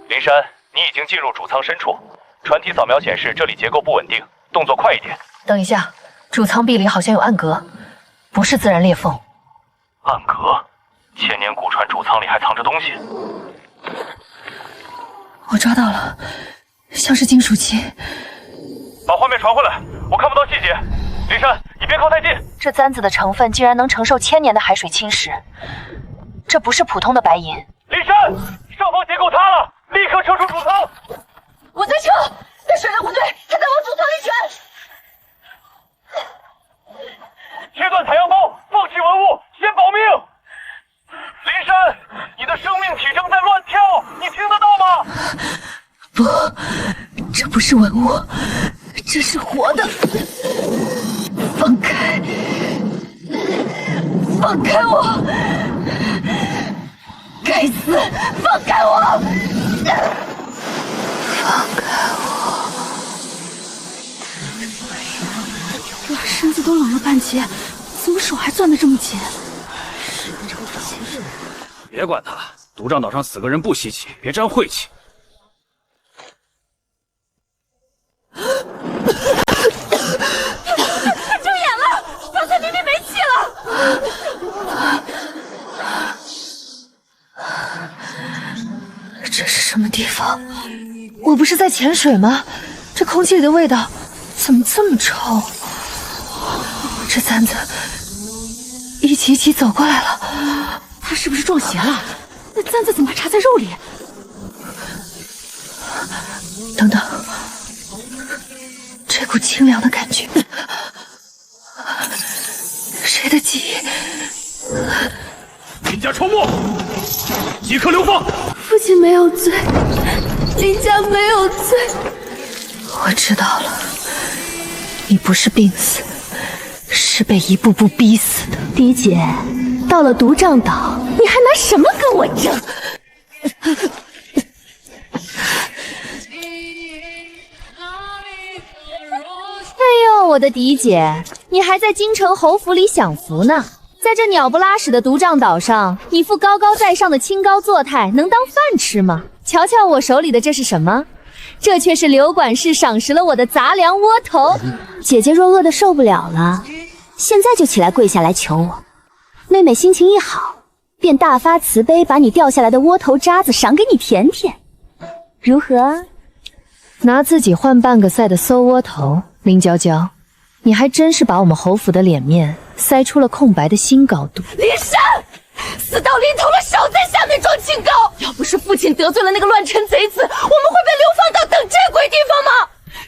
林珊，你已经进入主舱深处，船体扫描显示这里结构不稳定，动作快一点。等一下，主舱壁里好像有暗格，不是自然裂缝。暗格？千年古船主舱里还藏着东西。我抓到了，像是金属漆。把画面传回来，我看不到细节。林珊，你别靠太近。这簪子的成分竟然能承受1000年的海水侵蚀，这不是普通的白银。林珊，上方结构塌了，立刻撤出主舱。我在撤，但水流不对，它在往主舱里卷。切断采样包，放弃文物，先保命。林珊，你的生命体征在乱跳，你听得到吗？不，这不是文物，这是活的。放开，放开我！该死，放开我！放开我！哇，身子都冷了半截，怎么手还攥得这么紧？别管他了，毒瘴岛上死个人不稀奇，别沾晦气。睁眼了，刚才明明没气了。这是什么地方？我不是在潜水吗？这空气里的味道怎么这么臭？这簪子一起一起走过来了，他是不是撞邪了？那簪子怎么还插在肉里？等等，这股清凉的感觉，谁的记忆？林家出没，即刻流放！父亲没有罪，林家没有罪。我知道了，你不是病死，是被一步步逼死的。嫡姐，到了毒瘴岛，你还拿什么跟我争？哎呦，我的嫡姐，你还在京城侯府里享福呢。在这鸟不拉屎的毒瘴岛上，你副高高在上的清高作态能当饭吃吗？瞧瞧我手里的这是什么？这却是刘管事赏识了我的杂粮窝头。姐姐若饿得受不了了，现在就起来跪下来求我。妹妹心情一好，便大发慈悲，把你掉下来的窝头渣子赏给你舔舔，如何？拿自己换半个赛的馊窝头，林娇娇，你还真是把我们侯府的脸面塞出了空白的新高度。林珊，死到临头了，少在下面装清高！要不是父亲得罪了那个乱臣贼子，我们会被流放到等这鬼地方吗？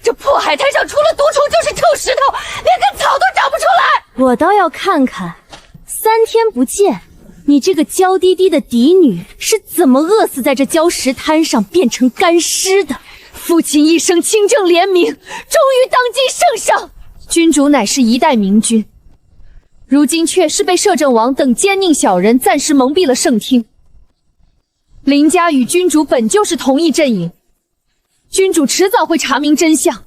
这破海滩上除了毒虫就是臭石头，连根草都长不出来。我倒要看看，3天不见，你这个娇滴滴的嫡女是怎么饿死在这礁石滩上变成干尸的？父亲一生清正廉明，终于当今圣上。君主乃是一代明君，如今却是被摄政王等奸佞小人暂时蒙蔽了圣听。林家与君主本就是同一阵营，君主迟早会查明真相，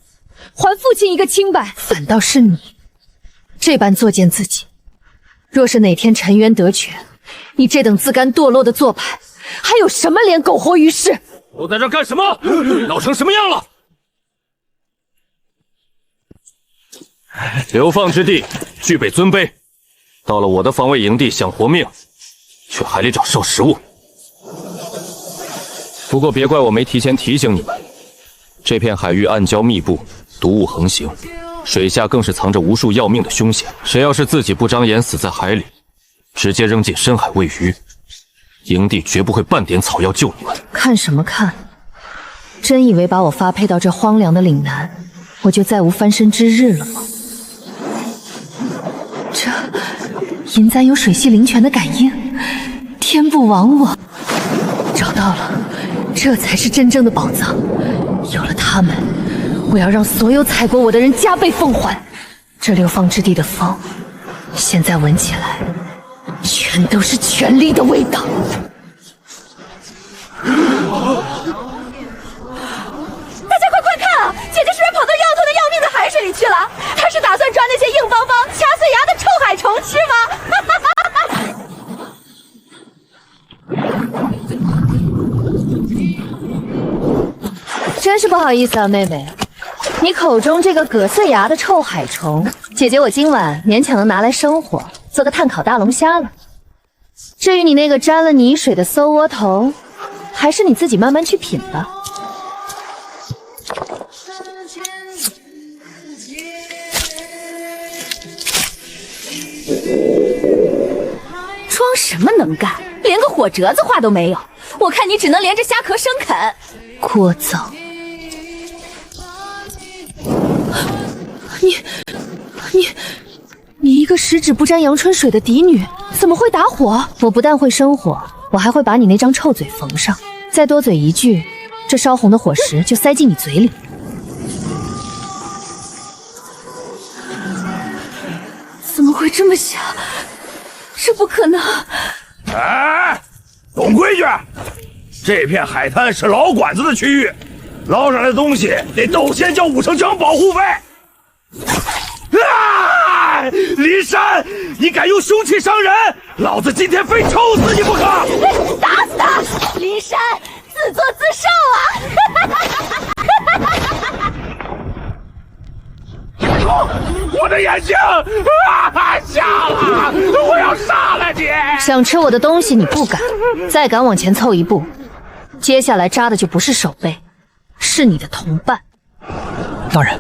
还父亲一个清白。反倒是你这般作践自己，若是哪天沉冤得权，你这等自甘堕落的做派，还有什么脸苟活于世？都在这干什么？闹成什么样了？流放之地，具备尊卑。到了我的防卫营地想活命，去海里找兽食物。不过别怪我没提前提醒你们，这片海域暗礁密布，毒物横行，水下更是藏着无数要命的凶险。谁要是自己不长眼死在海里，直接扔进深海喂鱼，营地绝不会半点草药救你们。看什么看？真以为把我发配到这荒凉的岭南，我就再无翻身之日了吗？这银簪有水系灵泉的感应，天不亡我，找到了，这才是真正的宝藏。有了它们，我要让所有踩过我的人加倍奉还。这流放之地的风，现在闻起来全都是权力的味道。大家快看啊！姐姐是不是跑到要头的要命的海水里去了？她是打算抓那些硬邦邦、掐碎牙的臭海虫吃吗？是不好意思啊，妹妹，你口中这个葛穗芽的臭海虫，姐姐我今晚勉强能拿来生火，做个炭烤大龙虾了。至于你那个沾了泥水的馊窝头，还是你自己慢慢去品吧。装什么能干，连个火折子话都没有。我看你只能连着虾壳生啃。聒噪！你一个十指不沾阳春水的嫡女，怎么会打火？我不但会生火，我还会把你那张臭嘴缝上。再多嘴一句，这烧红的火石就塞进你嘴里。怎么会这么想？这不可能！哎，懂规矩，这片海滩是老管子的区域，捞上来的东西得都先交5成江保护费。啊！林珊，你敢用凶器伤人，老子今天非抽死你不可！打死他！林珊自作自受啊！我的眼睛啊！瞎了！我要杀了你！想吃我的东西你不敢，再敢往前凑一步，接下来扎的就不是手背，是你的同伴。大人，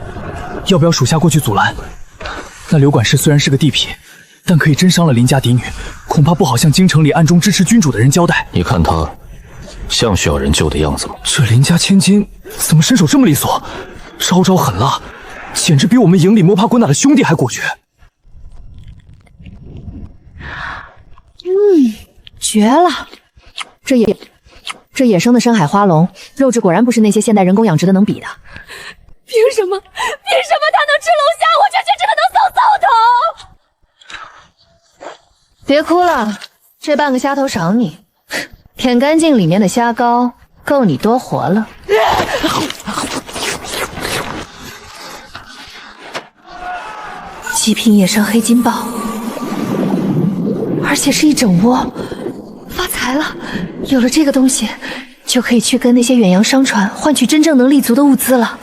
要不要属下过去阻拦？那刘管事虽然是个地痞，但可以真伤了林家嫡女，恐怕不好向京城里暗中支持君主的人交代。你看他像需要人救的样子吗？这林家千金怎么身手这么利索，招招狠辣，简直比我们营里摸爬滚打的兄弟还果决。绝了！这野生的深海花龙肉质果然不是那些现代人工养殖的能比的。凭什么他能吃龙虾，我却只能送灶头？别哭了，这半个虾头赏你，舔干净里面的虾膏，够你多活了。极品野生黑金豹，而且是一整窝，发财了！有了这个东西，就可以去跟那些远洋商船换取真正能立足的物资了。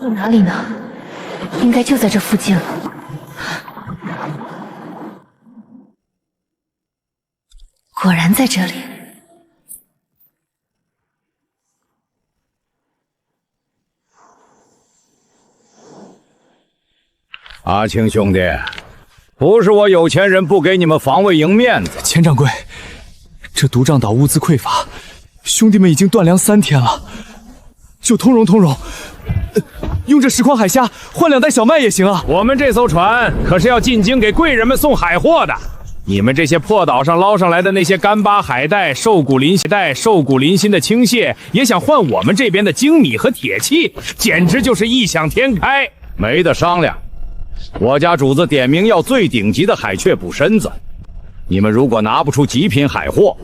到哪里呢？应该就在这附近了。果然在这里。阿青兄弟，不是我有钱人不给你们防卫营面子。钱掌柜，这独帐岛物资匮乏，兄弟们已经断粮3天了，就通融，用这10筐海虾换2袋小麦也行啊。我们这艘船可是要进京给贵人们送海货的，你们这些破岛上捞上来的那些干巴海带、瘦骨嶙峋的青蟹，也想换我们这边的精米和铁器，简直就是异想天开，没得商量。我家主子点名要最顶级的海雀补身子，你们如果拿不出极品海货，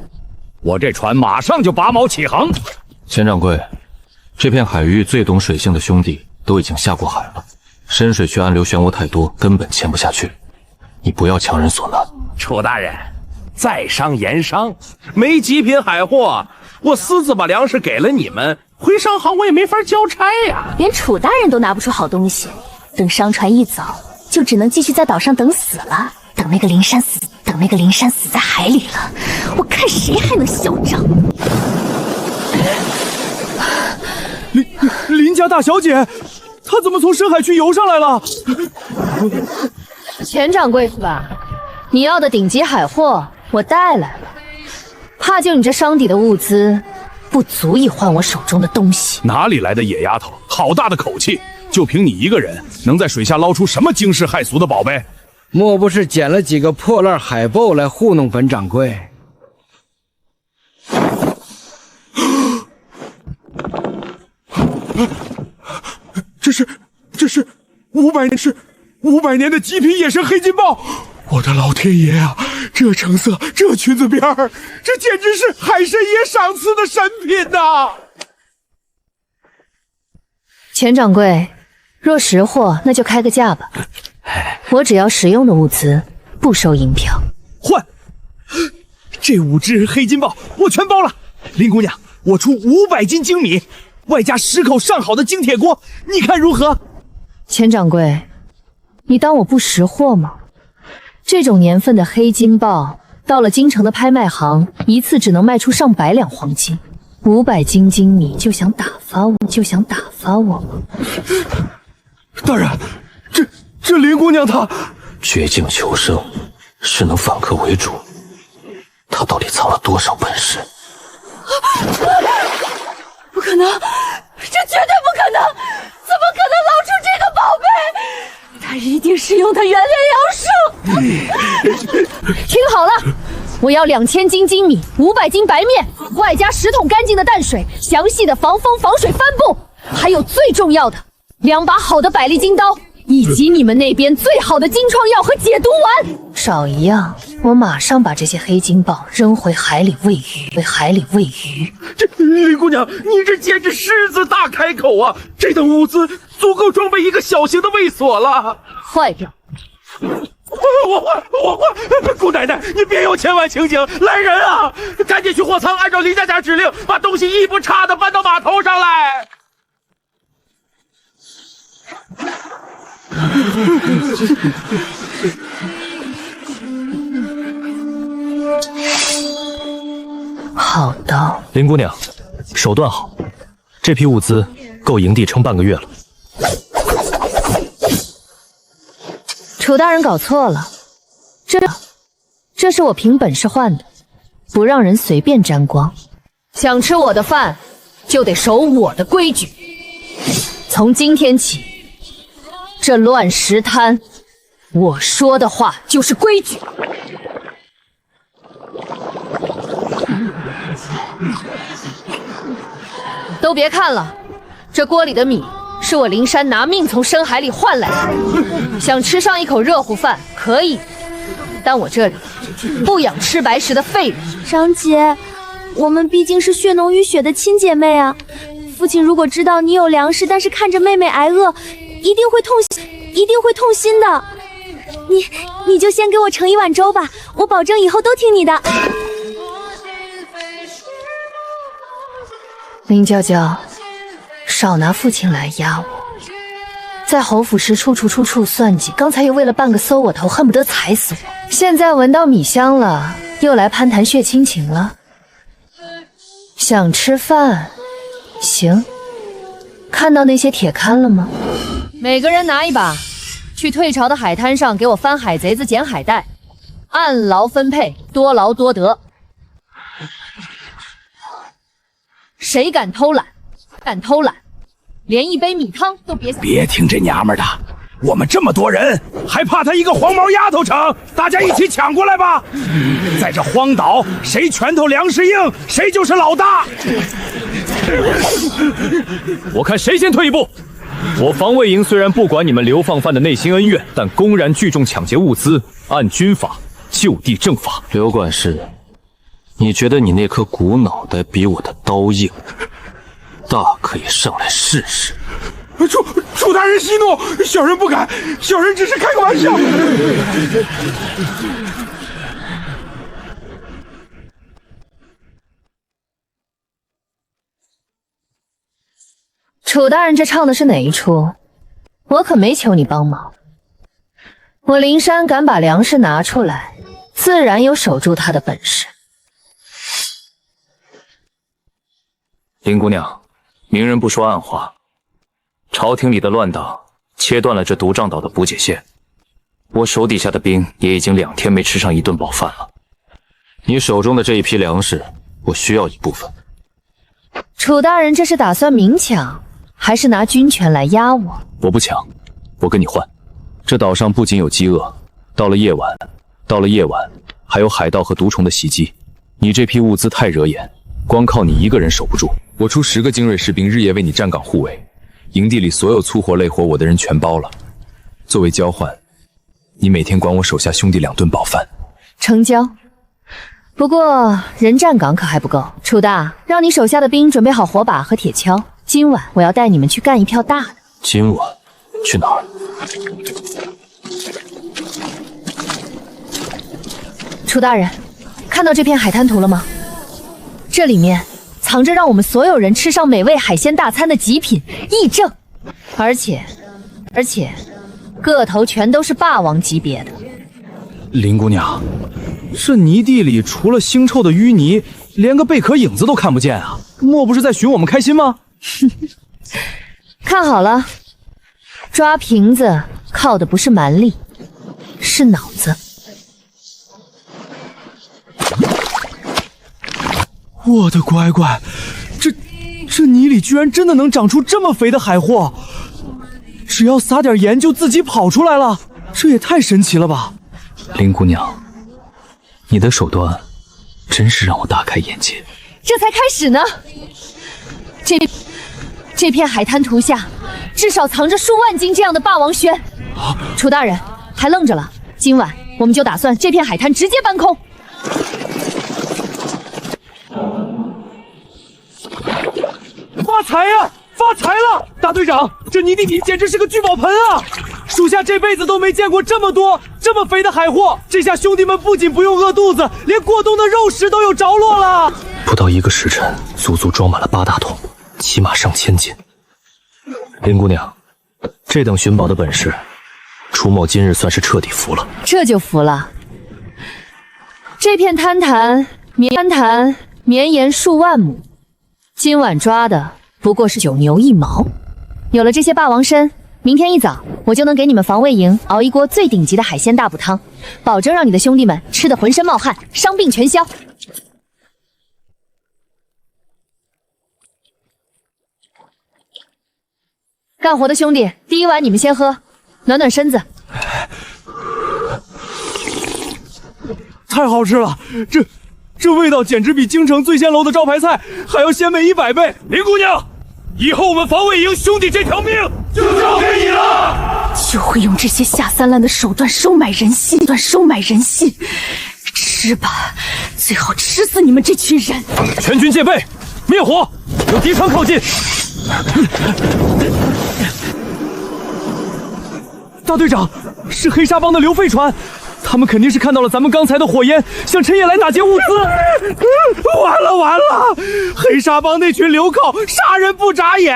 我这船马上就拔锚起航。钱掌柜，这片海域最懂水性的兄弟都已经下过海了，深水区暗流漩涡太多，根本潜不下去。你不要强人所难。楚大人，在商言商，没极品海货，我私自把粮食给了你们，回商行我也没法交差呀。连楚大人都拿不出好东西，等商船一走，就只能继续在岛上等死了。等那个林珊死在海里了，我看谁还能嚣张。林家大小姐，她怎么从深海区游上来了？钱掌柜是吧？你要的顶级海货我带来了，怕就你这伤底的物资，不足以换我手中的东西。哪里来的野丫头？好大的口气！就凭你一个人，能在水下捞出什么惊世骇俗的宝贝？莫不是捡了几个破烂海豹来糊弄本掌柜？这是500年的极品野生黑金豹！我的老天爷啊！这成色，这裙子边儿，这简直是海神爷赏赐的神品呐！钱掌柜，若识货，那就开个价吧。我只要实用的物资，不收银票。换！这5只黑金豹我全包了。林姑娘，我出500斤精米，外加10口上好的精铁锅，你看如何？钱掌柜，你当我不识货吗？这种年份的黑金豹，到了京城的拍卖行，一次只能卖出上百两黄金。500斤精米就想打发我吗？大人，这林姑娘她绝境求生，是能反客为主。她到底藏了多少本事？不可能，这绝对不可能！怎么可能捞出这个宝贝？他一定是用的原炼妖术。听好了，我要2000斤精米，500斤白面，外加10桶干净的淡水，详细的防风防水帆布，还有最重要的2把好的百利金刀，以及你们那边最好的金创药和解毒丸。少一样，我马上把这些黑金豹扔回海里喂鱼。这林姑娘，你这简直狮子大开口啊！这等物资足够装备一个小型的卫所了。坏掉！我换！姑奶奶，你别有千万情景，来人啊！赶紧去货仓，按照林家指令，把东西一不差的搬到码头上来。好的，林姑娘，手段好，这批物资够营地撑半个月了。楚大人搞错了，这是我凭本事换的，不让人随便沾光。想吃我的饭，就得守我的规矩。从今天起，这乱石滩，我说的话就是规矩。都别看了，这锅里的米是我灵山拿命从深海里换来的。想吃上一口热乎饭可以，但我这里不养吃白食的废人。长姐，我们毕竟是血浓于血的亲姐妹啊！父亲如果知道你有粮食，但是看着妹妹挨饿，一定会痛心的。你就先给我盛一碗粥吧，我保证以后都听你的。林娇娇，少拿父亲来压我。在侯府时处处算计，刚才又为了半个搜我头，恨不得踩死我。现在闻到米香了，又来攀谈血亲情了。想吃饭，行。看到那些铁龛了吗？每个人拿一把，去退潮的海滩上给我翻海贼子捡海带，按劳分配，多劳多得。谁敢偷懒，连一杯米汤都别想。别听这娘们的，我们这么多人，还怕她一个黄毛丫头成？大家一起抢过来吧！在这荒岛，谁拳头粮食硬，谁就是老大。我看谁先退一步。我防卫营虽然不管你们流放犯的内心恩怨，但公然聚众抢劫物资，按军法就地正法。刘管事，你觉得你那颗骨脑袋比我的刀硬？大可以上来试试。楚大人息怒，小人不敢，小人只是开个玩笑。楚大人这唱的是哪一出？我可没求你帮忙。我灵山敢把粮食拿出来，自然有守住他的本事。林姑娘，明人不说暗话，朝廷里的乱党切断了这独瘴岛的补给线，我手底下的兵也已经2天没吃上一顿饱饭了。你手中的这一批粮食，我需要一部分。楚大人这是打算明抢，还是拿军权来压我？我不抢，我跟你换。这岛上不仅有饥饿，到了夜晚还有海盗和毒虫的袭击。你这批物资太惹眼，光靠你一个人守不住。我出10个精锐士兵，日夜为你站岗护卫。营地里所有粗活累活，我的人全包了。作为交换，你每天管我手下兄弟2顿饱饭。成交。不过人站岗可还不够，楚大，让你手下的兵准备好火把和铁锹，今晚我要带你们去干一票大的。今晚去哪儿？楚大人，看到这片海滩图了吗？这里面藏着让我们所有人吃上美味海鲜大餐的极品异正，而且个头全都是霸王级别的。林姑娘，这泥地里除了腥臭的淤泥，连个贝壳影子都看不见啊！莫不是在寻我们开心吗？看好了，抓瓶子靠的不是蛮力，是脑子。我的乖乖，这泥里居然真的能长出这么肥的海货！只要撒点盐就自己跑出来了，这也太神奇了吧！林姑娘，你的手段真是让我大开眼界。这才开始呢。这片海滩图下，至少藏着数万斤这样的霸王轩。楚大人还愣着了，今晚我们就打算这片海滩直接搬空。发财呀！发财了！大队长，这泥地里简直是个聚宝盆啊！属下这辈子都没见过这么多这么肥的海货，这下兄弟们不仅不用饿肚子，连过冬的肉食都有着落了。不到1个时辰，足足装满了8大桶，起码上1000斤。林姑娘，这等寻宝的本事，楚某今日算是彻底服了。这就服了。这片滩潭绵延数万亩，今晚抓的不过是9牛1毛。有了这些霸王参，明天一早我就能给你们防卫营熬一锅最顶级的海鲜大补汤，保证让你的兄弟们吃得浑身冒汗，伤病全消。干活的兄弟，第一碗你们先喝，暖暖身子。太好吃了，这味道简直比京城醉仙楼的招牌菜还要鲜美100倍。林姑娘，以后我们防卫营兄弟这条命就交给你了。就会用这些下三滥的手段收买人心，吃吧，最好吃死你们这群人！全军戒备，灭火！有敌船靠近。大队长，是黑沙帮的刘废船，他们肯定是看到了咱们刚才的火焰，想趁夜来打劫物资。完了！黑沙帮那群流寇杀人不眨眼，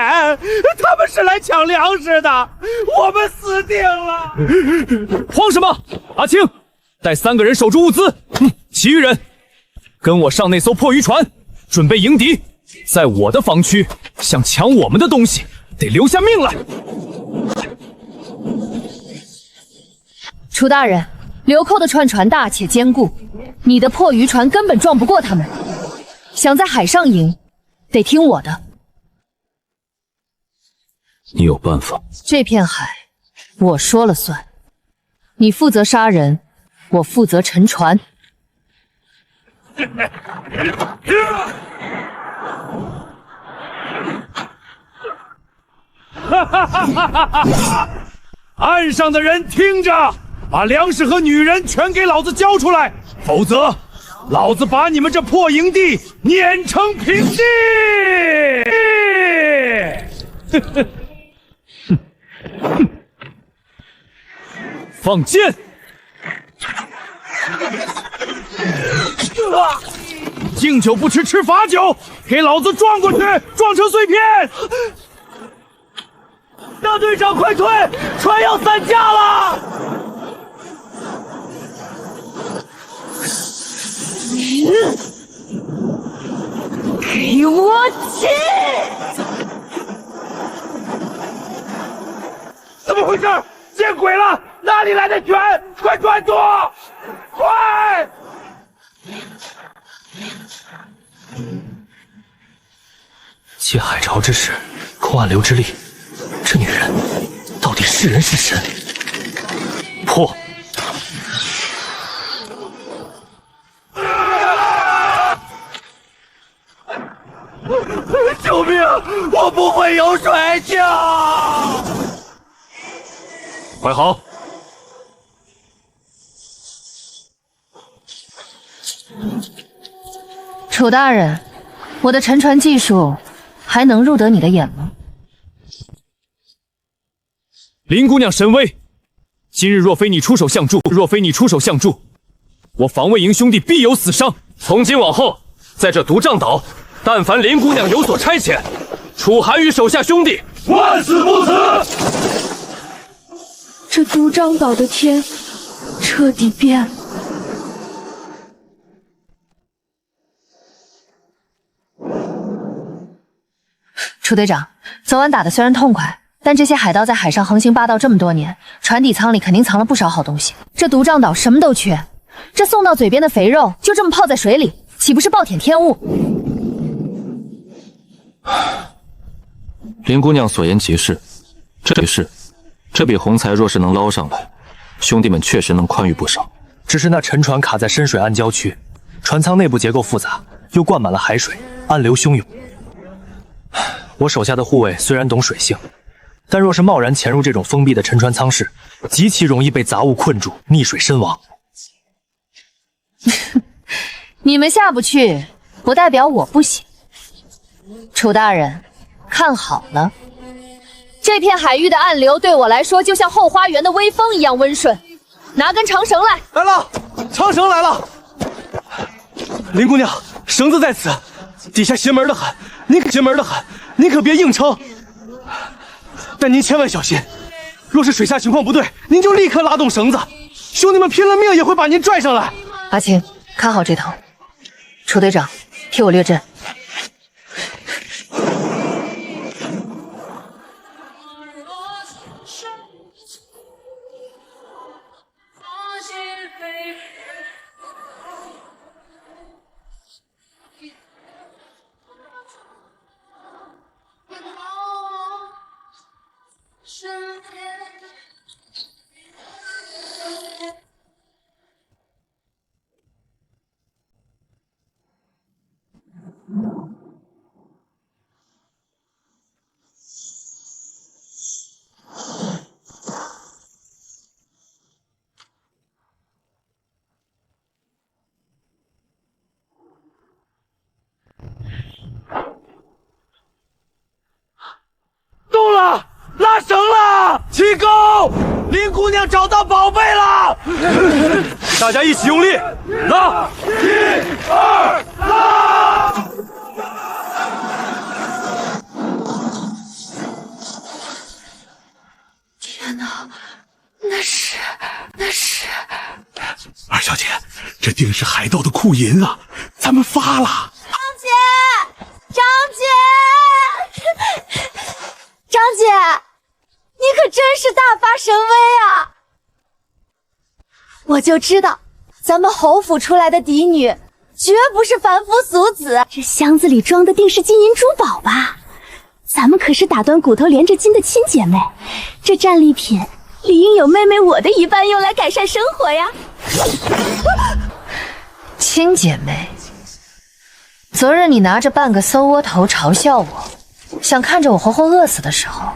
他们是来抢粮食的，我们死定了！慌什么？阿青，带3个人守住物资，其余人跟我上那艘破渔船，准备迎敌。在我的防区，想抢我们的东西，得留下命来。楚大人，流寇的串船大且坚固，你的破渔船根本撞不过他们。想在海上赢，得听我的。你有办法？这片海，我说了算。你负责杀人，我负责沉船。岸上的人听着，把粮食和女人全给老子交出来，否则老子把你们这破营地碾成平地！放箭！敬酒不吃吃罚酒，给老子撞过去，撞成碎片！大队长，快退，船要散架了！给我起！怎么回事？见鬼了！哪里来的犬？快转舵！快！借海潮之势，控暗流之力，这女人到底是人是神？破！救命！我不会游水去！快好！楚大人，我的沉船技术还能入得你的眼吗？林姑娘神威，今日若非你出手相助，我防卫营兄弟必有死伤。从今往后，在这毒瘴岛，但凡林姑娘有所差遣，楚寒与手下兄弟万死不辞。这毒瘴岛的天彻底变了。楚队长，昨晚打的虽然痛快，但这些海盗在海上横行霸道这么多年，船底舱里肯定藏了不少好东西。这毒瘴岛什么都缺，这送到嘴边的肥肉就这么泡在水里，岂不是暴殄天物？林姑娘所言极是，这笔横财若是能捞上来，兄弟们确实能宽裕不少。只是那沉船卡在深水暗礁区，船舱内部结构复杂，又灌满了海水，暗流汹涌。我手下的护卫虽然懂水性，但若是贸然潜入这种封闭的沉船舱室，极其容易被杂物困住，溺水身亡。你们下不去，不代表我不行。楚大人，看好了，这片海域的暗流对我来说就像后花园的微风一样温顺。拿根长绳来。来了，长绳来了。林姑娘，绳子在此，底下邪门的很，您可别硬撑。但您千万小心，若是水下情况不对，您就立刻拉动绳子，兄弟们拼了命也会把您拽上来。阿青，看好这头。楚队长，替我略阵。动了，拉绳了！起钩！林姑娘找到宝贝了！大家一起用力，拉！1、2，拉！天哪，那是……二小姐，这定是海盗的库银啊！咱们发了！张姐，你可真是大发神威啊！我就知道，咱们侯府出来的嫡女绝不是凡夫俗子。这箱子里装的定是金银珠宝吧？咱们可是打断骨头连着筋的亲姐妹，这战利品理应有妹妹我的一半，用来改善生活呀！亲姐妹，昨日你拿着半个搜窝头嘲笑我，想看着我活活饿死的时候，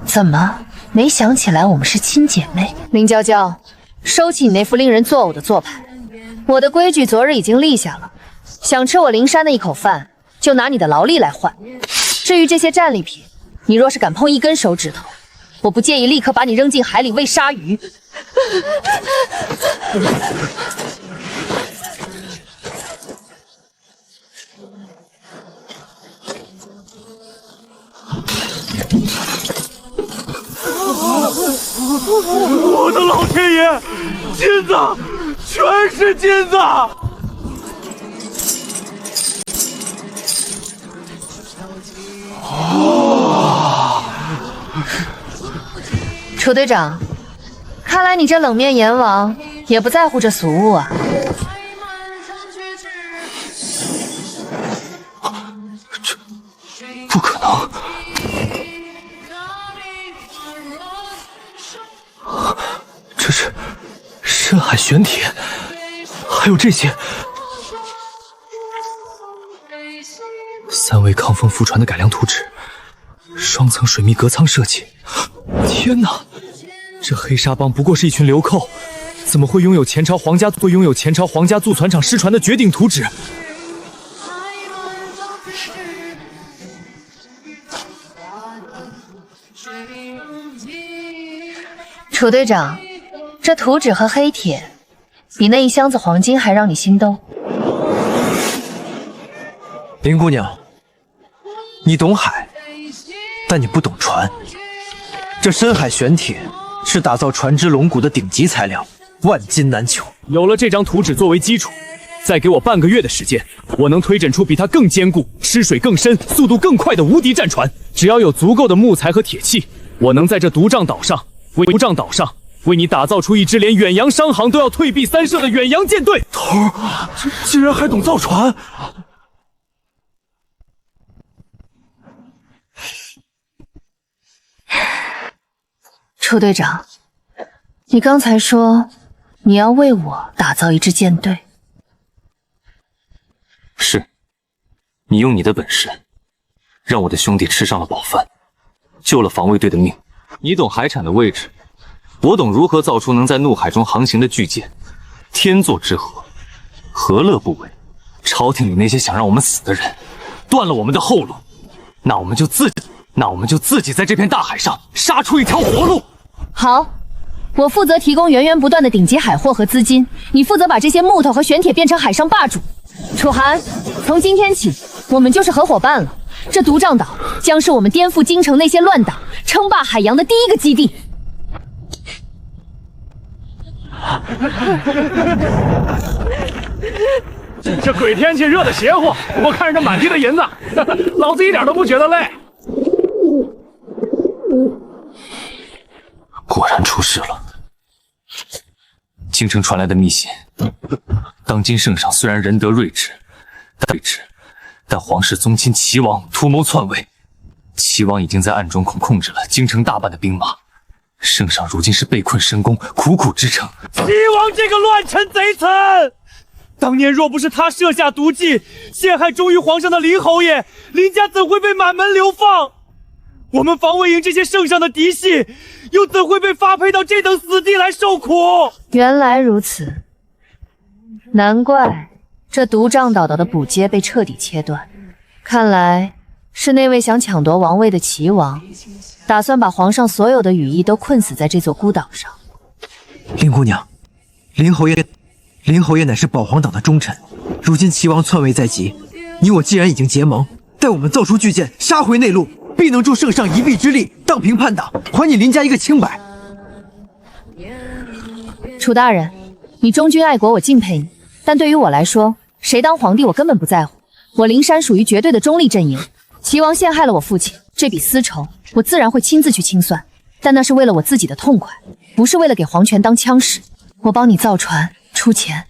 怎么没想起来我们是亲姐妹？林娇娇，收起你那副令人作呕的做派。我的规矩昨日已经立下了，想吃我灵山的一口饭，就拿你的劳力来换。至于这些战利品，你若是敢碰一根手指头，我不介意立刻把你扔进海里喂鲨鱼。我的老天爷，金子，全是金子！楚队长，看来你这冷面阎王也不在乎这俗物啊。这不可能！这是深海玄铁，还有这些3维抗风浮船的改良图纸，双层水密隔舱设计。天哪！这黑沙帮不过是一群流寇，怎么会拥有前朝皇家造船厂失传的绝顶图纸？楚队长，这图纸和黑铁比那一箱子黄金还让你心动。林姑娘，你懂海，但你不懂船。这深海玄铁是打造船只龙骨的顶级材料，万金难求。有了这张图纸作为基础，再给我半个月的时间，我能推整出比它更坚固、吃水更深、速度更快的无敌战船。只要有足够的木材和铁器，我能在这独帐岛上为你打造出一支连远洋商行都要退避三舍的远洋舰队。头儿，竟然还懂造船！楚队长，你刚才说你要为我打造一支舰队。是，你用你的本事，让我的兄弟吃上了饱饭，救了防卫队的命。你懂海产的位置，我懂如何造出能在怒海中航行的巨舰。天作之合，何乐不为？朝廷里那些想让我们死的人，断了我们的后路，那我们就自己在这片大海上杀出一条活路。好，我负责提供源源不断的顶级海货和资金，你负责把这些木头和玄铁变成海上霸主。楚寒，从今天起，我们就是合伙办了。这独帐岛将是我们颠覆京城那些乱党、称霸海洋的第一个基地。这鬼天气热得邪乎，我看着这满地的银子，老子一点都不觉得累。果然出事了。京城传来的密信，当今圣上虽然仁德睿智，但皇室宗亲齐王图谋篡位，齐王已经在暗中控制了京城大半的兵马，圣上如今是被困深宫，苦苦支撑。齐王这个乱臣贼臣，当年若不是他设下毒计，陷害忠于皇上的林侯爷，林家怎会被满门流放？我们防卫营这些圣上的嫡系，又怎会被发配到这等死地来受苦？原来如此，难怪这独帐岛的补接被彻底切断。看来是那位想抢夺王位的齐王，打算把皇上所有的羽翼都困死在这座孤岛上。林姑娘，林侯爷乃是保皇党的忠臣，如今齐王篡位在即，你我既然已经结盟，待我们造出巨舰，杀回内陆，必能助圣上一臂之力，荡平叛党，还你林家一个清白。楚大人，你忠君爱国，我敬佩你，但对于我来说，谁当皇帝我根本不在乎。我灵山属于绝对的中立阵营。齐王陷害了我父亲，这笔私仇我自然会亲自去清算，但那是为了我自己的痛快，不是为了给皇权当枪使。我帮你造船出钱，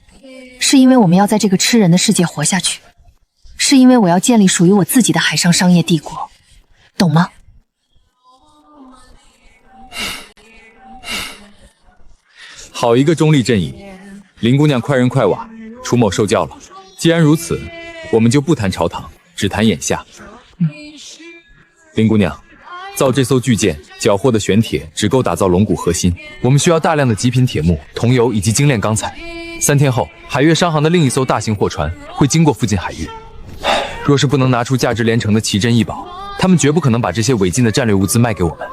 是因为我们要在这个吃人的世界活下去，是因为我要建立属于我自己的海上商业帝国，懂吗？好一个中立阵营！林姑娘快人快瓦，楚某受教了。既然如此，我们就不谈朝堂，只谈眼下。林姑娘，造这艘巨舰，缴获的玄铁只够打造龙骨核心，我们需要大量的极品铁木、桐油以及精炼钢材。3天后，海月商行的另一艘大型货船会经过附近海域。若是不能拿出价值连城的奇珍异宝，他们绝不可能把这些违禁的战略物资卖给我们。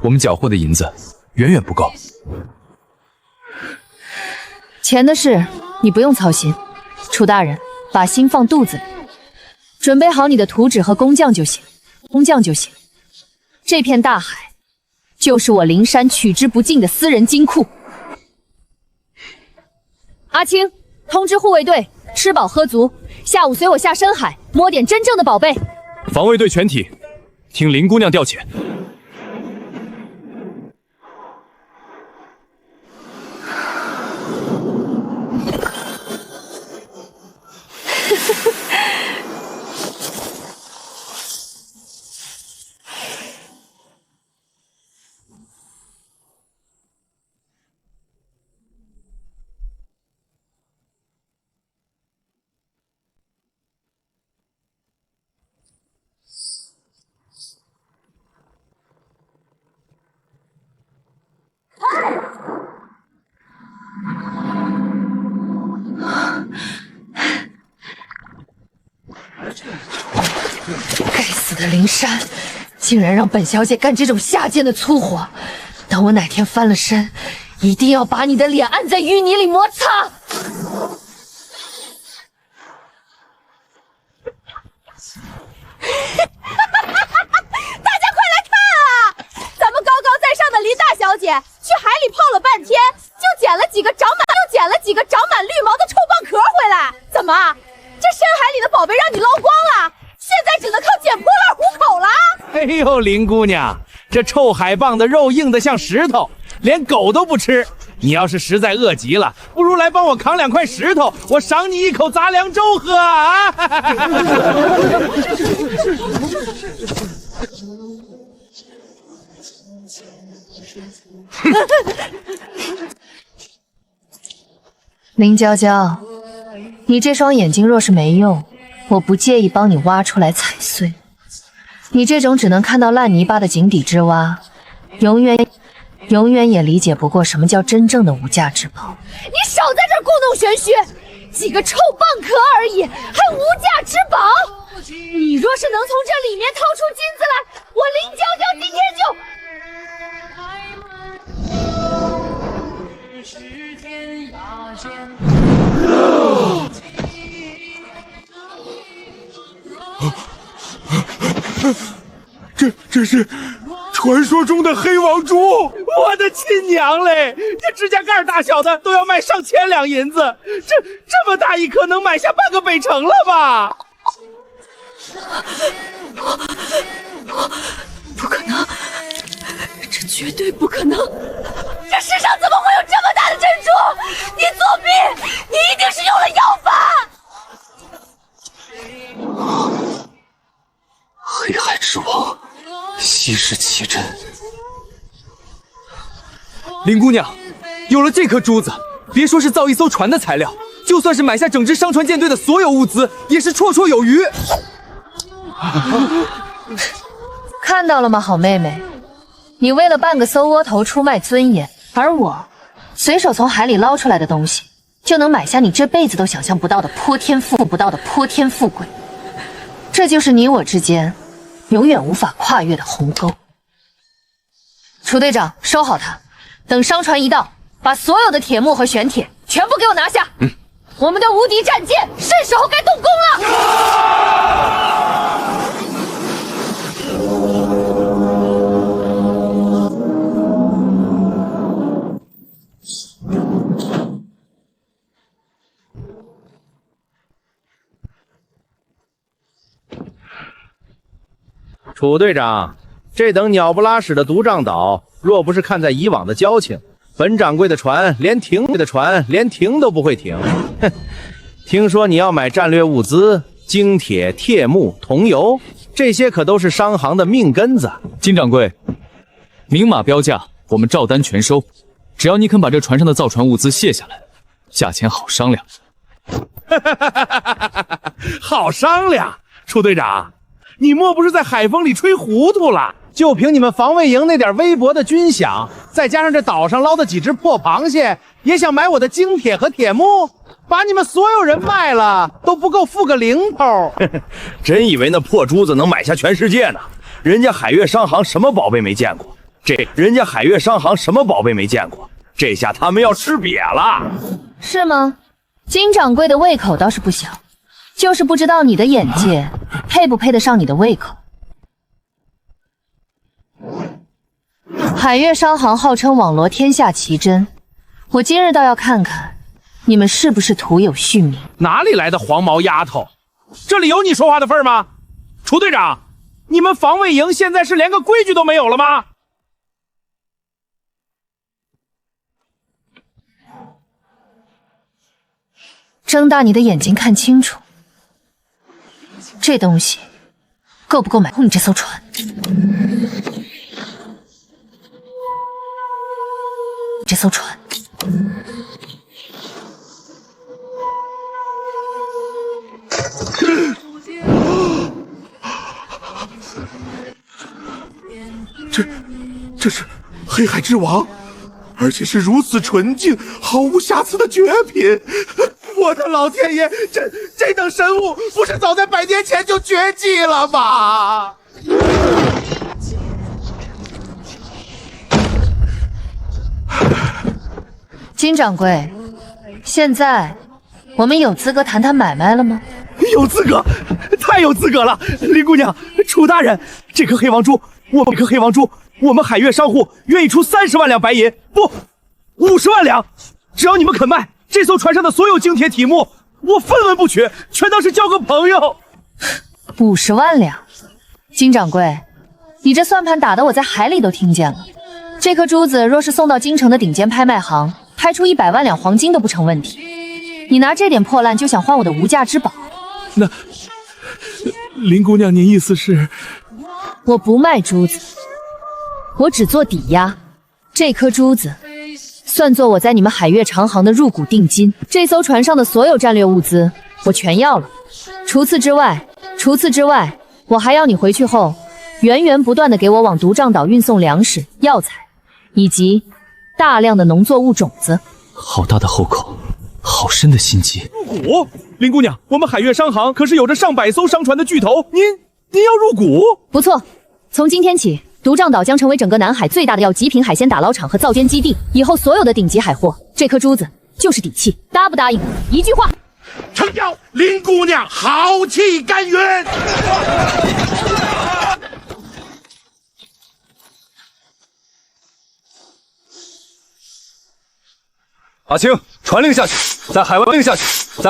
我们缴获的银子远远不够。钱的事你不用操心，楚大人，把心放肚子里，准备好你的图纸和工匠就行。这片大海就是我灵山取之不尽的私人金库。阿青，通知护卫队吃饱喝足，下午随我下深海摸点真正的宝贝。防卫队全体听林姑娘调遣。该死的灵山，竟然让本小姐干这种下贱的粗活！等我哪天翻了身，一定要把你的脸按在淤泥里摩擦。大家快来看啊！咱们高高在上的林大小姐去海里泡了半天，就捡了几个长满绿毛的臭蚌壳回来。怎么，这深海里的宝贝让你捞光了？现在只能靠捡破烂糊口了？哎呦，林姑娘，这臭海蚌的肉硬得像石头，连狗都不吃。你要是实在饿极了，不如来帮我扛2块石头，我赏你一口杂粮粥喝啊！林娇娇，你这双眼睛若是没用，我不介意帮你挖出来踩碎。你这种只能看到烂泥巴的井底之蛙，永远也理解不过什么叫真正的无价之宝。你少在这儿故弄玄虚，几个臭蚌壳而已，还无价之宝？你若是能从这里面掏出金子来，我林娇娇今天就……这是传说中的黑王猪！我的亲娘嘞！这指甲盖大小的都要卖上千两银子，这么大一颗能买下半个北城了吧？不可能，这绝对不可能！这世上怎么会有这么大的珍珠？你作弊！你一定是用了药法！黑海之王，稀世奇珍。林姑娘，有了这颗珠子，别说是造一艘船的材料，就算是买下整支商船舰队的所有物资，也是绰绰有余。看到了吗，好妹妹？你为了半个搜窝头出卖尊严，而我随手从海里捞出来的东西，就能买下你这辈子都想象不到的泼天富贵。这就是你我之间永远无法跨越的鸿沟。楚队长，收好它，等商船一到，把所有的铁木和玄铁全部给我拿下。我们的无敌战舰是时候该动工了。楚队长，这等鸟不拉屎的独帐岛，若不是看在以往的交情，本掌柜的船连停都不会停。哼，听说你要买战略物资，精铁、铁木、桐油，这些可都是商行的命根子。金掌柜，明码标价，我们照单全收。只要你肯把这船上的造船物资卸下来，价钱好商量。好商量，楚队长。你莫不是在海风里吹糊涂了？就凭你们防卫营那点微薄的军饷，再加上这岛上捞的几只破螃蟹，也想买我的精铁和铁木？把你们所有人卖了，都不够付个零头。真以为那破珠子能买下全世界呢？人家海悦商行什么宝贝没见过？这下他们要吃瘪了。是吗？金掌柜的胃口倒是不小。就是不知道你的眼界配不配得上你的胃口。海悦商行号称网罗天下奇珍，我今日倒要看看你们是不是徒有虚名。哪里来的黄毛丫头？这里有你说话的份吗？楚队长，你们防卫营现在是连个规矩都没有了吗？睁大你的眼睛看清楚。这东西够不够买你这艘船？这艘船，这是黑海之王，而且是如此纯净、毫无瑕疵的绝品。我的老天爷，这等神物不是早在100年前就绝迹了吗？金掌柜，现在我们有资格谈谈买卖了吗？有资格，太有资格了！林姑娘，楚大人，这颗黑王珠，我们海月商户愿意出30万两白银，不，50万两。只要你们肯卖这艘船上的所有精铁题目，我分文不取，全当是交个朋友。50万两，金掌柜，你这算盘打得我在海里都听见了。这颗珠子若是送到京城的顶尖拍卖行，拍出100万两黄金都不成问题。你拿这点破烂就想换我的无价之宝？那林姑娘，您意思是？我不卖珠子，我只做抵押。这颗珠子算作我在你们海月长航的入股定金。这艘船上的所有战略物资我全要了。除此之外，我还要你回去后源源不断的给我往独帐岛运送粮食、药材，以及大量的农作物种子。好大的后口，好深的心机。入股？林姑娘，我们海月商行可是有着上百艘商船的巨头，您要入股？不错，从今天起，独帐岛将成为整个南海最大的要极品海鲜打捞场和造舰基地。以后所有的顶级海货，这颗珠子就是底气。答不答应？一句话。成交！林姑娘豪气干云。阿青，传令下去，在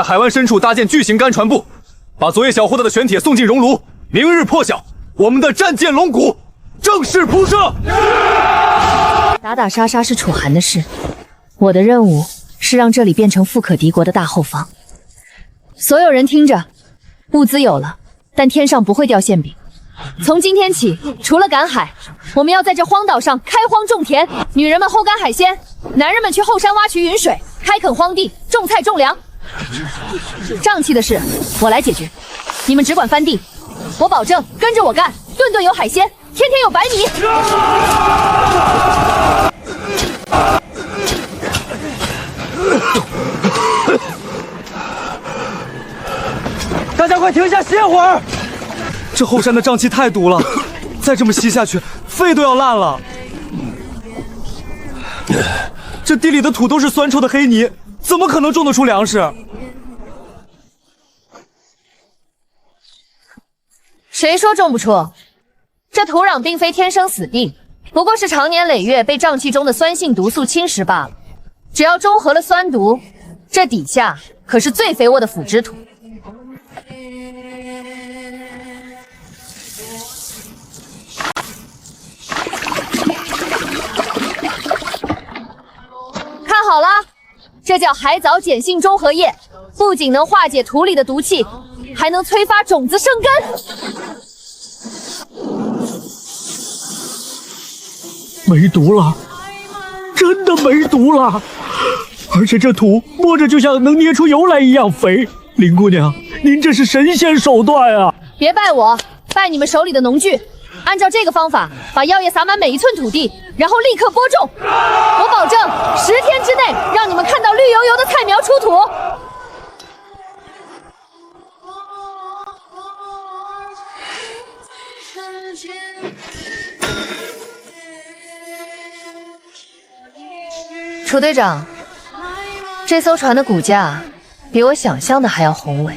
海湾深处搭建巨型干船部，把昨夜小获得的玄铁送进熔炉。明日破晓，我们的战舰龙骨正式铺设。打打杀杀是楚寒的事，我的任务是让这里变成富可敌国的大后方。所有人听着，物资有了，但天上不会掉馅饼。从今天起，除了赶海，我们要在这荒岛上开荒种田，女人们后干海鲜，男人们去后山挖渠云水，开垦荒地，种菜种粮。瘴气的事我来解决，你们只管翻地，我保证跟着我干，顿顿有海鲜，天天有白米。大家快停下，歇会儿！这后山的瘴气太毒了，再这么吸下去，肺都要烂了。这地里的土都是酸臭的黑泥，怎么可能种得出粮食？谁说种不出？这土壤并非天生死地，不过是常年累月被瘴气中的酸性毒素侵蚀罢了。只要中和了酸毒，这底下可是最肥沃的腐殖土。看好了，这叫海藻碱性中和液，不仅能化解土里的毒气，还能催发种子生根。没毒了，真的没毒了，而且这土摸着就像能捏出油来一样肥。林姑娘，您这是神仙手段啊！别拜我，拜你们手里的农具。按照这个方法，把药液撒满每一寸土地，然后立刻播种。我保证10天之内让你们看到绿油油的菜苗出土。楚队长，这艘船的骨架比我想象的还要宏伟。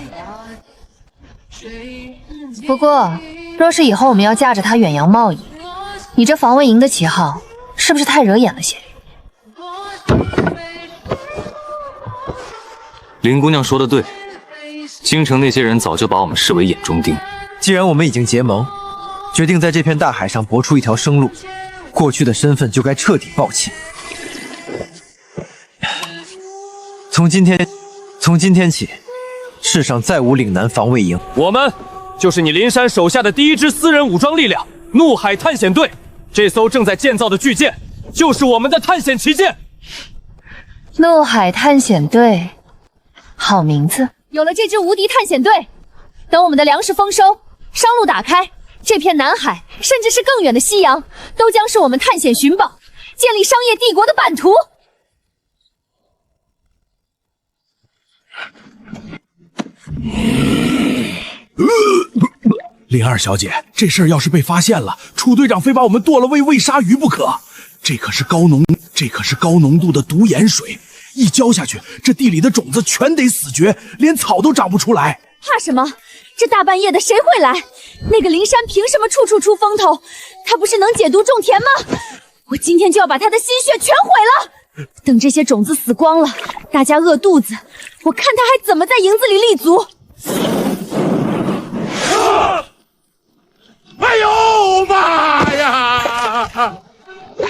不过，若是以后我们要驾着它远洋贸易，你这防卫营的旗号是不是太惹眼了些？林姑娘说的对，京城那些人早就把我们视为眼中钉。既然我们已经结盟，决定在这片大海上搏出一条生路，过去的身份就该彻底抛弃。从今天起，世上再无岭南防卫营。我们就是你林山手下的第一支私人武装力量——怒海探险队。这艘正在建造的巨舰，就是我们的探险旗舰。怒海探险队，好名字。有了这支无敌探险队，等我们的粮食丰收，商路打开，这片南海，甚至是更远的西洋，都将是我们探险寻宝、建立商业帝国的版图。林二小姐，这事儿要是被发现了，楚队长非把我们剁了喂鲨鱼不可。这可是高浓度的毒盐水，一浇下去，这地里的种子全得死绝，连草都长不出来。怕什么？这大半夜的谁会来？那个灵山凭什么处处出风头？他不是能解毒种田吗？我今天就要把他的心血全毁了！等这些种子死光了，大家饿肚子，我看他还怎么在营子里立足。哎呦妈呀！我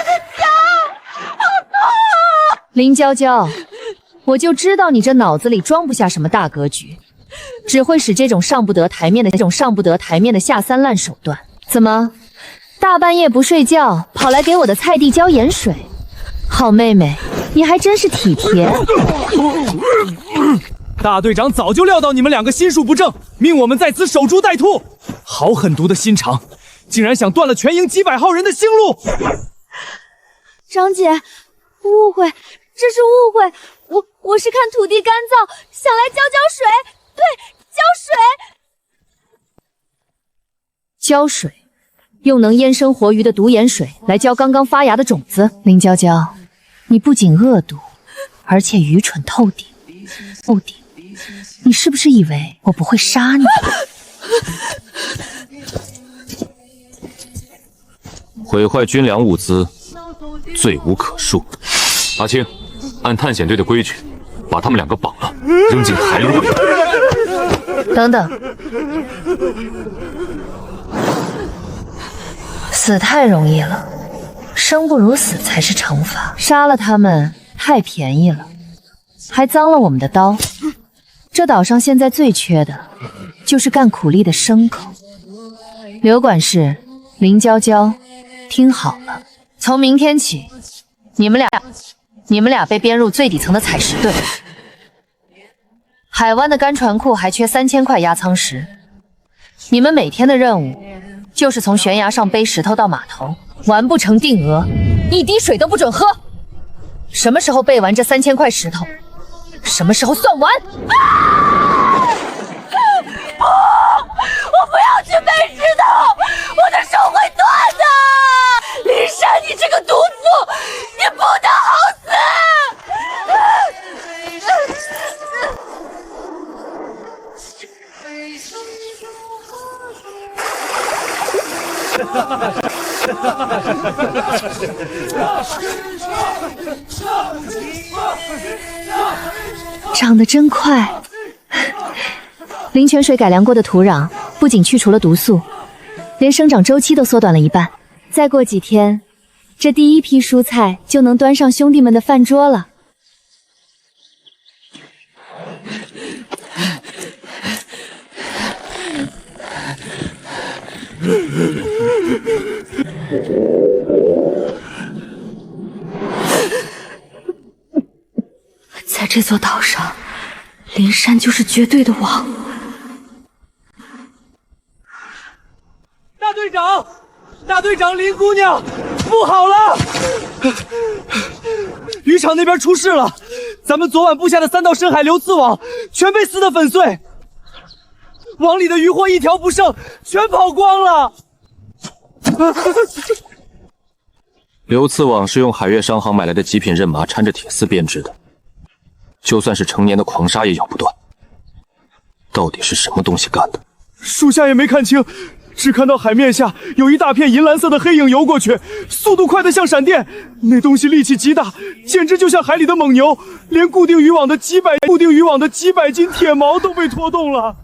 的脚好痛啊！林娇娇，我就知道你这脑子里装不下什么大格局，只会使这种上不得台面的下三滥手段。怎么，大半夜不睡觉，跑来给我的菜地浇盐水？好妹妹，你还真是体贴。大队长早就料到你们两个心术不正，命我们在此守株待兔。好狠毒的心肠，竟然想断了全营几百号人的sinh路！张姐，误会，这是误会。我是看土地干燥，想来浇水。对，浇水。浇水，用能淹生活鱼的毒盐水来浇刚刚发芽的种子。林娇娇，你不仅恶毒，而且愚蠢透顶。你是不是以为我不会杀你？毁坏军粮物资，罪无可恕。阿青，按探险队的规矩，把他们两个绑了，扔进海里。等等，死太容易了，生不如死才是惩罚。杀了他们太便宜了，还脏了我们的刀。这岛上现在最缺的就是干苦力的牲口。刘管事、林娇娇，听好了，从明天起，你们俩被编入最底层的采石队。海湾的干船库还缺3000块压舱石，你们每天的任务就是从悬崖上背石头到码头，完不成定额一滴水都不准喝。什么时候背完这3000块石头，什么时候算完？啊！不，我不要去背石头，我的手会断的。林珊，你这个毒妇，你不得好死！长得真快。灵泉水改良过的土壤不仅去除了毒素，连生长周期都缩短了一半。再过几天，这第一批蔬菜就能端上兄弟们的饭桌了。在这座岛上，林珊就是绝对的王。大队长，林姑娘，不好了！渔场那边出事了，咱们昨晚布下的3道深海流刺网全被撕得粉碎，网里的渔获一条不剩，全跑光了。流刺网是用海悦商行买来的极品刃麻掺着铁丝编织的，就算是成年的狂鲨也咬不断。到底是什么东西干的？属下也没看清，只看到海面下有一大片银蓝色的黑影游过去，速度快得像闪电。那东西力气极大，简直就像海里的猛牛，连固定渔网的几百斤铁锚都被拖动了。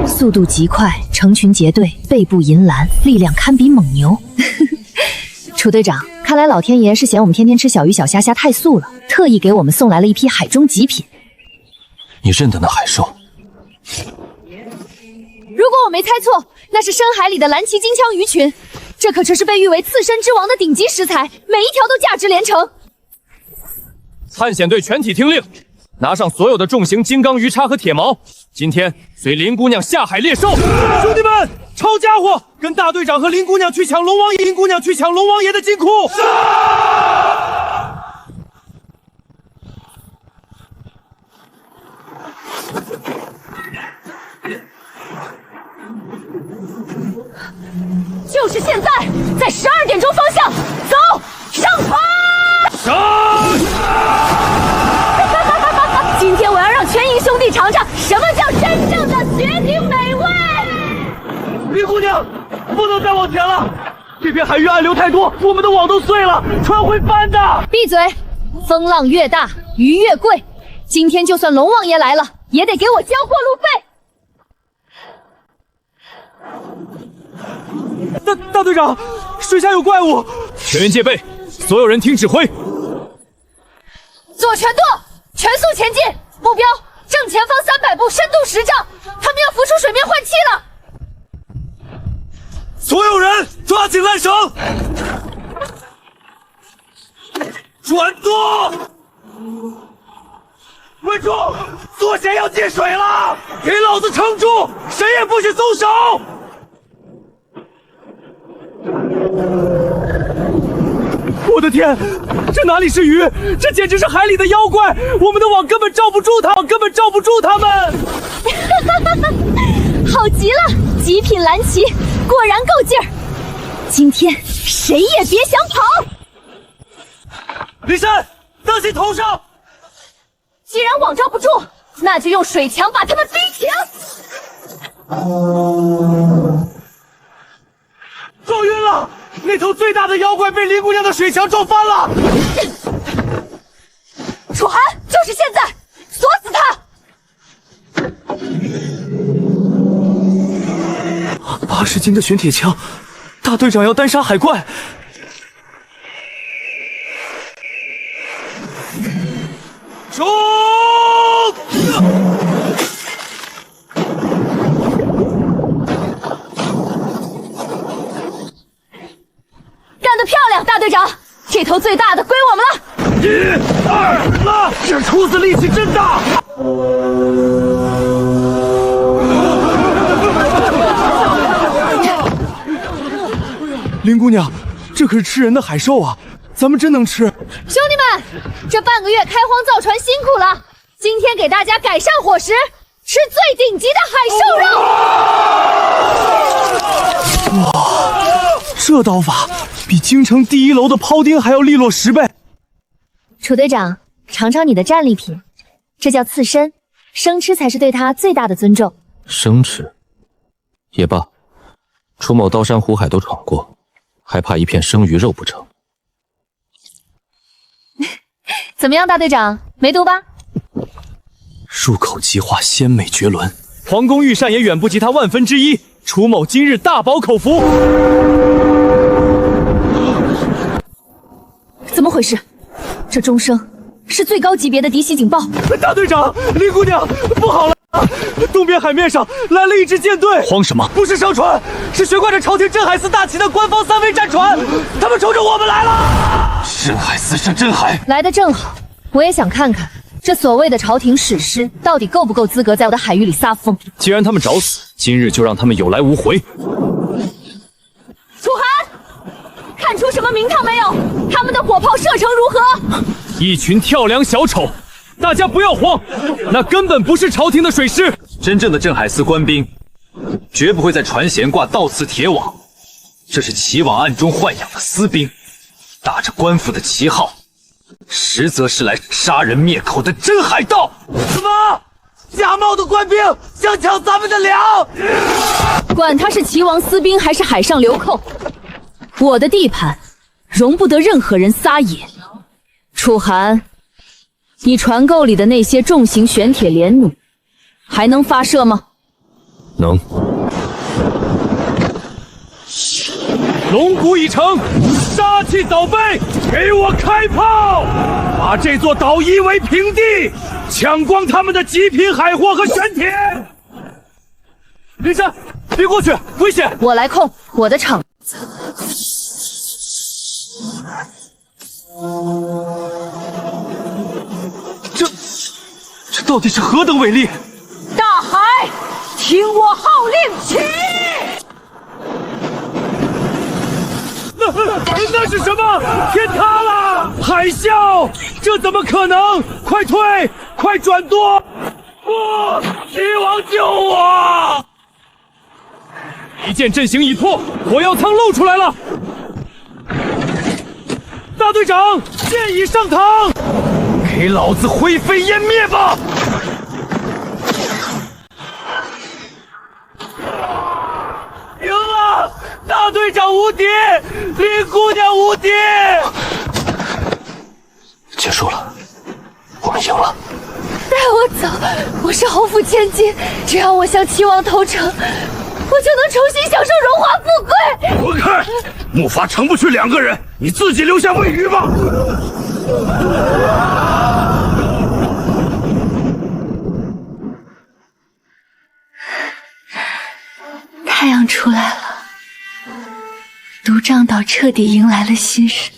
速度极快，成群结队，背部银蓝，力量堪比猛牛。楚队长，看来老天爷是嫌我们天天吃小鱼小虾虾太素了，特意给我们送来了一批海中极品。你认得那海兽？如果我没猜错，那是深海里的蓝鳍金枪鱼群，这可是被誉为刺身之王的顶级食材，每一条都价值连城。探险队全体听令，拿上所有的重型金刚鱼叉和铁锚，今天随林姑娘下海猎兽。兄弟们，抄家伙，跟大队长和林姑娘去抢龙王爷的金库。就是现在，在12点钟方向，走，上船！今天我要让全营兄弟尝尝什么叫真正的绝顶美味！林姑娘，不能再往前了，这片海域暗流太多，我们的网都碎了，船会翻的。闭嘴！风浪越大，鱼越贵。今天就算龙王爷来了，也得给我交过路费。大队长，水下有怪物，全员戒备，所有人听指挥。左全舵，全速前进，目标正前方300步，深度10丈，他们要浮出水面换气了。所有人抓紧缆绳，转舵，稳住，左舷要进水了，给老子撑住，谁也不许松手。我的天，这哪里是鱼，这简直是海里的妖怪！我们的网根本罩不住他们，好极了，极品蓝旗，果然够劲儿。今天谁也别想跑！李珊，当心头上！既然网罩不住，那就用水墙把他们逼停。撞晕了！那头最大的妖怪被林姑娘的水墙撞翻了！楚寒，就是现在，锁死他！80斤的玄铁枪，大队长要单杀海怪！冲！干得漂亮，大队长！这头最大的归我们了。1、2了，这厨子力气真大！林姑娘，这可是吃人的海兽啊，咱们真能吃？兄弟们，这半个月开荒造船辛苦了，今天给大家改善伙食，吃最顶级的海兽肉。哇，这刀法比京城第1楼的庖丁还要利落10倍。楚队长，尝尝你的战利品，这叫刺身，生吃才是对他最大的尊重。生吃也罢，楚某刀山湖海都闯过，还怕一片生鱼肉不成？怎么样，大队长，没毒吧？入口即化，鲜美绝伦。皇宫御膳也远不及他1/1000，楚某今日大饱口福。怎么回事？这钟声是最高级别的敌袭警报。大队长，林姑娘，不好了！东边海面上来了一支舰队。慌什么？不是商船，是悬挂着朝廷镇海司大旗的官方3桅战船，他们冲着我们来了！镇海司是镇海，来得正好，我也想看看这所谓的朝廷史诗到底够不够资格在我的海域里撒疯。既然他们找死，今日就让他们有来无回。楚寒，看出什么名堂没有？他们的火炮射程如何？一群跳梁小丑，大家不要慌，那根本不是朝廷的水师。真正的镇海司官兵绝不会在船舷挂倒刺铁网，这是齐王暗中豢养的私兵，打着官府的旗号，实则是来杀人灭口的真海盗。什么？假冒的官兵想抢咱们的粮？管他是齐王私兵还是海上流寇，我的地盘容不得任何人撒野。楚寒，你船购里的那些重型玄铁连弩还能发射吗？能。龙骨已成，杀气早备，给我开炮！把这座岛夷为平地，抢光他们的极品海货和玄铁！林珊，别过去，危险！我来控我的场。这到底是何等伟力？大海，听我号令起！那是什么？天塌了！海啸！这怎么可能？快退！快转舵！不！齐王救我！一剑阵型已破，火药仓露出来了。大队长，剑已上膛，给老子灰飞烟灭吧！赢了，大队长无敌，林姑娘无敌。结束了，我们赢了。带我走，我是侯府千金，只要我向齐王投诚，我就能重新享受荣华富贵。滚开！木筏盛不去2个人，你自己留下喂鱼吧。太阳出来了，毒瘴岛彻底迎来了新生。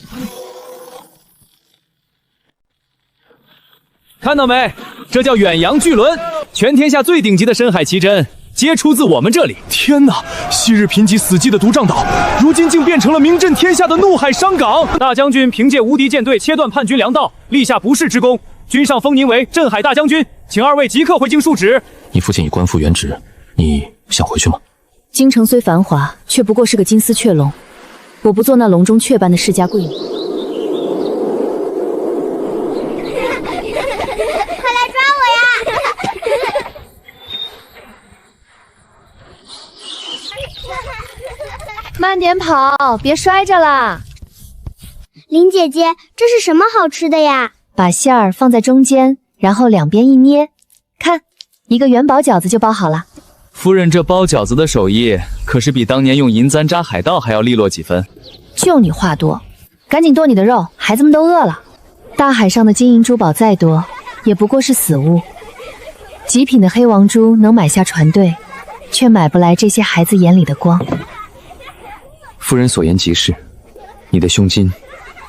看到没？这叫远洋巨轮，全天下最顶级的深海奇珍，皆出自我们这里。天哪！昔日贫瘠死寂的毒瘴岛，如今竟变成了名震天下的怒海商港。大将军凭借无敌舰队切断叛军粮道，立下不世之功，军上封您为镇海大将军，请2位即刻回京述职。你父亲已官复原职，你想回去吗？京城虽繁华，却不过是个金丝雀笼，我不做那笼中雀般的世家贵女。慢点跑，别摔着啦！林姐姐，这是什么好吃的呀？把馅儿放在中间，然后两边一捏，看，一个元宝饺子就包好了。夫人这包饺子的手艺，可是比当年用银簪扎海盗还要利落几分。就你话多，赶紧剁你的肉，孩子们都饿了。大海上的金银珠宝再多，也不过是死物。极品的黑王珠能买下船队，却买不来这些孩子眼里的光。夫人所言极是，你的胸襟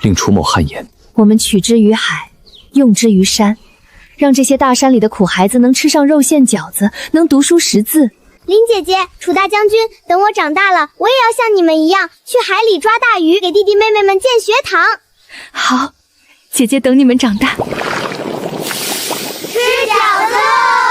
令楚某汗颜。我们取之于海，用之于山，让这些大山里的苦孩子能吃上肉馅饺子，能读书识字。林姐姐，楚大将军，等我长大了，我也要像你们一样去海里抓大鱼，给弟弟妹妹们建学堂。好，姐姐等你们长大。吃饺子喽！